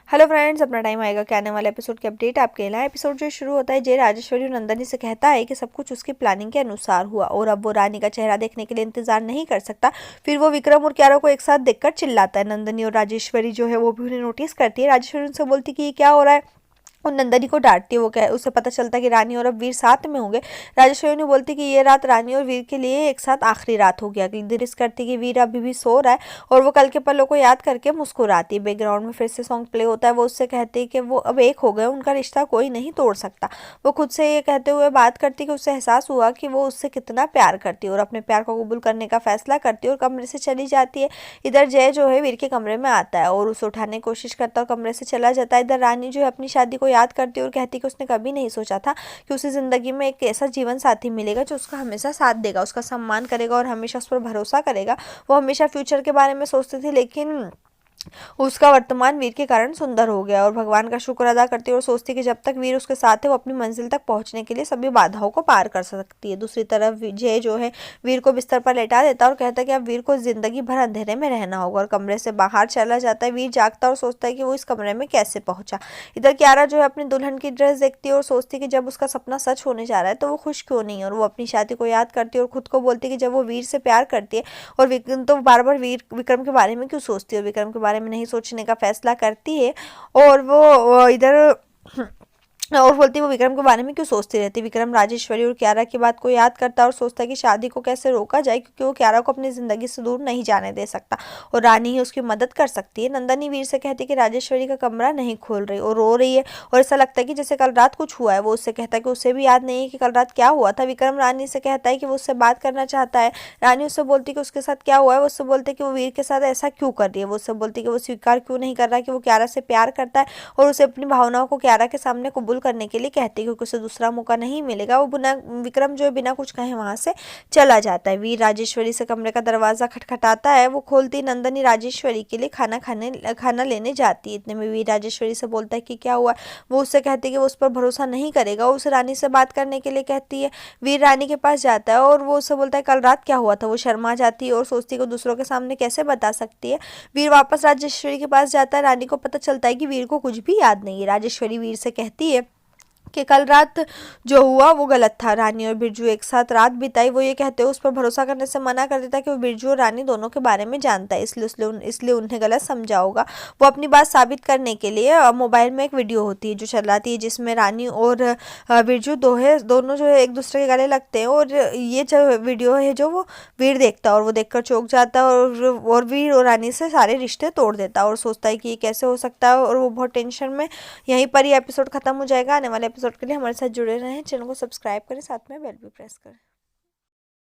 Hello friends, अपना time आएगा क्या आने वाले एपिसोड की अपडेट आपके लिए। एपिसोड जो शुरू होता है, जय राजेश्वरी और नंदनी से कहता है कि सब कुछ उसकी प्लानिंग के अनुसार हुआ और अब वो रानी का चेहरा देखने के लिए इंतजार नहीं कर सकता। फिर वो विक्रम और क्यारा को एक साथ देखकर चिल्लाता है। नंदनी और राजेश्वरी जो है वो भी उन्हें नोटिस करती है। राजेश्वरी उनसे बोलती कि ये क्या हो रहा है और नंदनी को डांटती है। वो कह उसे पता चलता है कि रानी और अब वीर साथ में होंगे। राजेश्वरी ने बोलती कि ये रात रानी और वीर के लिए एक साथ आखिरी रात हो गया। दिरिस करती कि वीर अभी भी सो रहा है और वो कल के पलों को याद करके मुस्कुराती है। बैकग्राउंड में फिर से सॉन्ग प्ले होता है। वो उससे कहती है कि वो अब एक हो गए, उनका रिश्ता कोई नहीं तोड़ सकता। वो खुद से ये कहते हुए बात करती कि उसे एहसास हुआ कि वो उससे कितना प्यार करती है और अपने प्यार को कबूल करने का फैसला करती है और कमरे से चली जाती है। इधर जय जो है वीर के कमरे में आता है और उसे उठाने की कोशिश करता है और कमरे से चला जाता है। इधर रानी जो है अपनी शादी को याद करती है और कहती है कि उसने कभी नहीं सोचा था कि उसे जिंदगी में एक ऐसा जीवन साथी मिलेगा जो उसका हमेशा साथ देगा, उसका सम्मान करेगा और हमेशा उस पर भरोसा करेगा। वो हमेशा फ्यूचर के बारे में सोचती थी, लेकिन उसका वर्तमान वीर के कारण सुंदर हो गया और भगवान का शुक्र अदा करती है और सोचती कि जब तक वीर उसके साथ है वो अपनी मंजिल तक पहुंचने के लिए सभी बाधाओं को पार कर सकती है। दूसरी तरफ जय जो है वीर को बिस्तर पर लेटा देता है और कहता है कि अब वीर को जिंदगी भर अंधेरे में रहना होगा और कमरे से बाहर चला जाता है। वीर जागता और सोचता है कि वो इस कमरे में कैसे पहुंचा। इधर क्यारा जो है अपनी दुल्हन की ड्रेस देखती है और सोचती है कि जब उसका सपना सच होने जा रहा है तो वो खुश क्यों नहीं। और वो अपनी शादी को याद करती है और खुद को बोलती है कि जब वो वीर से प्यार करती है और तो बार बार विक्रम के बारे में क्यों सोचती है और विक्रम के बारे में नहीं सोचने का फैसला करती है। और वो इधर और बोलती है वो विक्रम के बारे में क्यों सोचती रहती। विक्रम राजेश्वरी और क्यारा की बात को याद करता है और सोचता है कि शादी को कैसे रोका जाए, क्योंकि वो क्यारा को अपनी जिंदगी से दूर नहीं जाने दे सकता और रानी ही उसकी मदद कर सकती है। नंदनी वीर से कहती है कि राजेश्वरी का कमरा नहीं खोल रही और रो रही है और ऐसा लगता है कि जैसे कल रात कुछ हुआ है। वो उससे कहता है कि उसे भी याद नहीं है कि कल रात क्या हुआ था। विक्रम रानी से कहता है कि वो उससे बात करना चाहता है। रानी उससे बोलती है कि उसके साथ क्या हुआ है। वो उससे बोलते है कि वो वीर के साथ ऐसा क्यों कर रही है। वो उससे बोलती है कि वो स्वीकार क्यों नहीं कर रहा कि वो क्यारा से प्यार करता है और उसे अपनी भावनाओं को क्यारा के सामने कबूल करने के लिए कहती है, क्योंकि उसे दूसरा मौका नहीं मिलेगा। वो बिना विक्रम जो है बिना कुछ कहे वहां से चला जाता है। वीर राजेश्वरी से कमरे का दरवाजा खटखटाता है। वो खोलती नंदनी राजेश्वरी के लिए खाना लेने जाती है। इतने में वीर राजेश्वरी से बोलता है कि क्या हुआ। वो उससे कहती है कि वो उस पर भरोसा नहीं करेगा। वो उसे रानी से बात करने के लिए कहती है। वीर रानी के पास जाता है और वो उससे बोलता है कल रात क्या हुआ था। वो शर्मा जाती है और सोचती है कि दूसरों के सामने कैसे बता सकती है। वीर वापस राजेश्वरी के पास जाता है। रानी को पता चलता है कि वीर को कुछ भी याद नहीं है। राजेश्वरी वीर से कहती है कि कल रात जो हुआ वो गलत था। रानी और बिरजू एक साथ रात बिताई। वो ये कहते हुए उस पर भरोसा करने से मना कर देता कि वो बिरजू और रानी दोनों के बारे में जानता है, इसलिए उन्हें गलत समझा होगा। वो अपनी बात साबित करने के लिए मोबाइल में एक वीडियो होती है जो चलाती है, जिसमें रानी और बिरजू दोनों जो है एक दूसरे के गले लगते हैं। और ये जो वीडियो है जो वो वीर देखता है और वो देखकर चौंक जाता है और वीर और रानी से सारे रिश्ते तोड़ देता है और सोचता है कि ये कैसे हो सकता है और वो बहुत टेंशन में। यहीं पर ये एपिसोड खत्म हो जाएगा। आने वाले एपिसोड के लिए हमारे साथ जुड़े रहें, चैनल को सब्सक्राइब करें, साथ में बेल भी प्रेस करें।